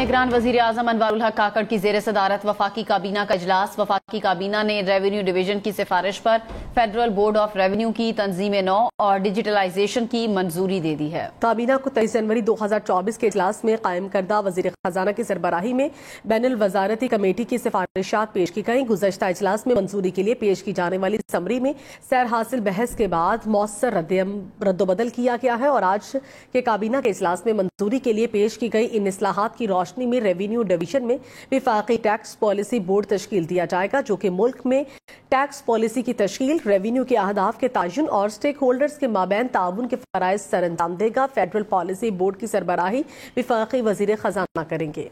نگران وزیر اعظم انوار الحق کاکڑ کی زیر صدارت وفاقی کابینہ کا اجلاس۔ وفاقی کابینہ نے ریونیو ڈویژن کی سفارش پر فیڈرل بورڈ آف ریونیو کی تنظیم نو اور ڈیجیٹلائزیشن کی منظوری دے دی ہے۔ کابینہ کو 23 جنوری 2024 کے اجلاس میں قائم کردہ وزیر خزانہ کی سربراہی میں بین الوزارتی کمیٹی کی سفارشات پیش کی گئیں۔ گزشتہ اجلاس میں منظوری کے لیے پیش کی جانے والی سمری میں سیر حاصل بحث کے بعد مؤثر رد و بدل کیا گیا ہے اور آج کے کابینہ کے اجلاس میں منظوری کے لیے پیش کی گئی ان اصلاحات کی روشنی میں ریونیو ڈویژن میں وفاقی ٹیکس پالیسی بورڈ تشکیل دیا جائے گا، جو کہ ملک میں ٹیکس پالیسی کی تشکیل، ریونیو کے اہداف کے تعین اور سٹیک ہولڈرز کے مابین تعاون کے فرائض سر انجام دے گا۔ فیڈرل پالیسی بورڈ کی سربراہی وفاقی وزیر خزانہ کریں گے۔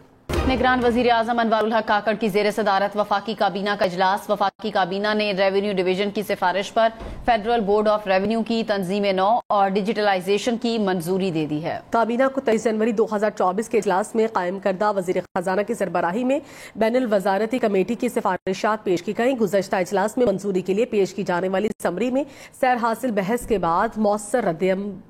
نگران وزیر اعظم انوار الحق کاکڑ کی زیر صدارت وفاقی کابینہ کا اجلاس۔ وفاقی کابینہ نے ریونیو ڈویژن کی سفارش پر فیڈرل بورڈ آف ریونیو کی تنظیم نو اور ڈیجیٹلائزیشن کی منظوری دے دی ہے۔ کابینہ کو 23 جنوری 2024 کے اجلاس میں قائم کردہ وزیر خزانہ کی سربراہی میں بین الوزارتی کمیٹی کی سفارشات پیش کی گئیں۔ گزشتہ اجلاس میں منظوری کے لیے پیش کی جانے والی سمری میں سیر حاصل بحث کے بعد مؤثر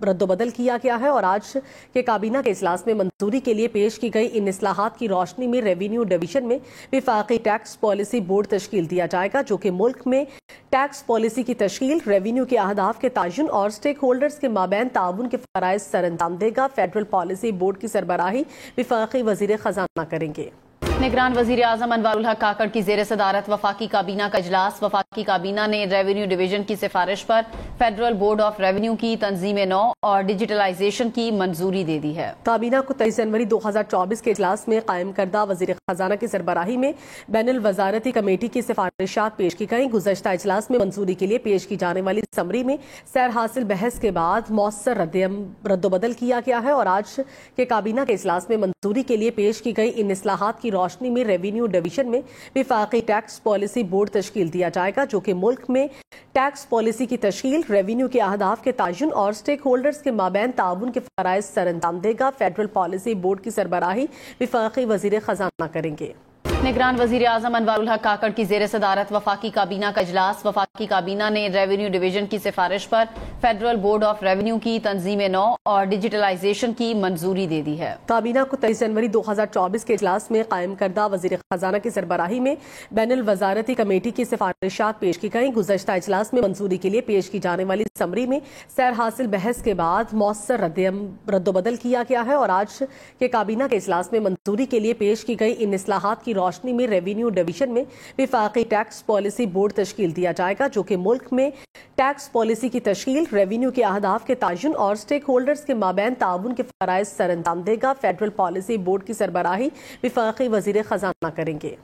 رد و بدل کیا گیا ہے اور آج کے کابینہ کے اجلاس میں منظوری کے لیے پیش کی گئی ان اصلاحات کی روشنی میں ریونیو ڈویژن میں وفاقی ٹیکس پالیسی بورڈ تشکیل دیا جائے گا، جو کہ ملک میں ٹیکس پالیسی کی تشکیل، ریونیو کے اہداف کے تعین اور سٹیک ہولڈرز کے مابین تعاون کے فرائض سر انجام دے گا۔ فیڈرل پالیسی بورڈ کی سربراہی وفاقی وزیر خزانہ کریں گے۔ نگران وزیر اعظم انوار الحق کاکڑ کی زیر صدارت وفاقی کابینہ کا اجلاس۔ وفاقی کابینہ نے ریونیو ڈویژن کی سفارش پر فیڈرل بورڈ آف ریونیو کی تنظیم نو اور ڈیجیٹلائزیشن کی منظوری دے دی ہے۔ کابینہ کو 23 جنوری 2024 کے اجلاس میں قائم کردہ وزیر خزانہ کی سربراہی میں بین الوزارتی کمیٹی کی سفارشات پیش کی گئیں۔ گزشتہ اجلاس میں منظوری کے لیے پیش کی جانے والی سمری میں سیر حاصل بحث کے بعد مؤثر رد و بدل کیا گیا ہے اور آج کے کابینہ کے اجلاس میں منظوری کے لیے پیش کی گئی ان اصلاحات کی روشنی میں ریونیو ڈویژن میں وفاقی ٹیکس پالیسی بورڈ تشکیل دیا جائے گا، جو کہ ملک میں ٹیکس پالیسی کی تشکیل، ریونیو کے اہداف کے تعین اور سٹیک ہولڈرز کے مابین تعاون کے فرائض سر انجام دے گا۔ فیڈرل پالیسی بورڈ کی سربراہی وفاقی وزیر خزانہ کریں گے۔ نگران وزیر اعظم انوار الحق کاکڑ کی زیر صدارت وفاقی کابینہ کا اجلاس۔ وفاقی کابینہ نے ریونیو ڈویژن کی سفارش پر فیڈرل بورڈ آف ریونیو کی تنظیم نو اور ڈیجیٹلائزیشن کی منظوری دے دی ہے۔ کابینہ کو 23 جنوری 2024 کے اجلاس میں قائم کردہ وزیر خزانہ کی سربراہی میں بین الوزارتی کمیٹی کی سفارشات پیش کی گئیں۔ گزشتہ اجلاس میں منظوری کے لیے پیش کی جانے والی سمری میں سیر حاصل بحث کے بعد مؤثر رد و بدل کیا گیا ہے اور آج کے کابینہ کے اجلاس میں منظوری کے لیے پیش کی گئی ان اصلاحات کی روشنی میں ریونیو ڈویژن میں وفاقی ٹیکس پالیسی بورڈ تشکیل دیا جائے گا، جو کہ ملک میں ٹیکس پالیسی کی تشکیل، ریونیو کے اہداف کے تعین اور سٹیک ہولڈرز کے مابین تعاون کے فرائض سر انجام دے گا۔ فیڈرل پالیسی بورڈ کی سربراہی وفاقی وزیر خزانہ کریں گے۔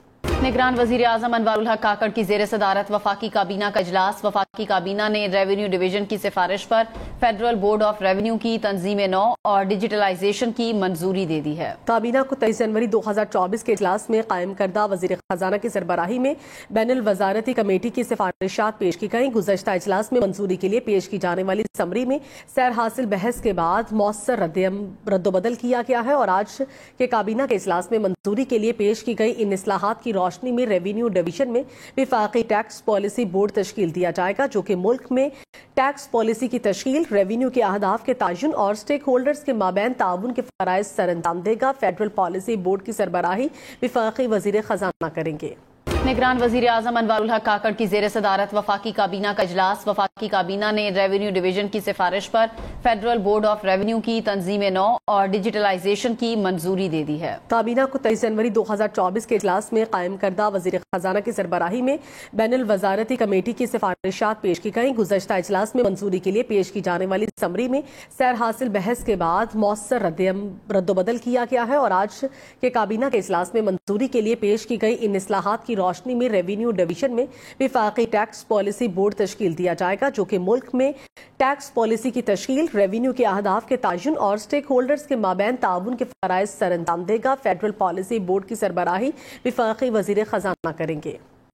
نگران وزیر اعظم انوار الحق کاکڑ کی زیر صدارت وفاقی کابینہ کا اجلاس۔ وفاقی کابینہ نے ریونیو ڈویژن کی سفارش پر فیڈرل بورڈ آف ریونیو کی تنظیم نو اور ڈیجیٹلائزیشن کی منظوری دے دی ہے۔ کابینہ کو 23 جنوری 2024 کے اجلاس میں قائم کردہ وزیر خزانہ کی سربراہی میں بین الوزارتی کمیٹی کی سفارشات پیش کی گئیں۔ گزشتہ اجلاس میں منظوری کے لیے پیش کی جانے والی سمری میں سیر حاصل بحث کے بعد مؤثر رد و بدل کیا گیا ہے اور آج کے کابینہ کے اجلاس میں منظوری کے لیے پیش کی گئی ان اصلاحات کی روشنی میں ریونیو ڈویژن میں وفاقی ٹیکس پالیسی بورڈ تشکیل دیا جائے گا، جو کہ ملک میں ٹیکس پالیسی کی تشکیل، ریونیو کے اہداف کے تعین اور سٹیک ہولڈرز کے مابین تعاون کے فرائض سر انجام دے گا۔ فیڈرل پالیسی بورڈ کی سربراہی وفاقی وزیر خزانہ کریں گے۔ نگران وزیر اعظم انوار الحق کاکڑ کی زیر صدارت وفاقی کابینہ کا اجلاس۔ وفاقی کابینہ نے ریونیو ڈویژن کی سفارش پر فیڈرل بورڈ آف ریونیو کی تنظیم نو اور ڈیجیٹلائزیشن کی منظوری دے دی ہے۔ کابینہ کو 23 جنوری 2024 کے اجلاس میں قائم کردہ وزیر خزانہ کی سربراہی میں بین الوزارتی کمیٹی کی سفارشات پیش کی گئیں۔ گزشتہ اجلاس میں منظوری کے لیے پیش کی جانے والی سمری میں سیر حاصل بحث کے بعد مؤثر رد و بدل کیا گیا ہے اور آج کے کابینہ کے اجلاس میں منظوری کے لیے پیش کی گئی ان اصلاحات کی روشنی میں ریونیو ڈویژن میں وفاقی ٹیکس پالیسی بورڈ تشکیل دیا جائے گا، جو کہ ملک میں ٹیکس پالیسی کی تشکیل، ریونیو کے اہداف کے تعین اور سٹیک ہولڈرز کے مابین تعاون کے فرائض سر انجام دے گا۔ فیڈرل پالیسی بورڈ کی سربراہی وفاقی وزیر خزانہ کریں گے۔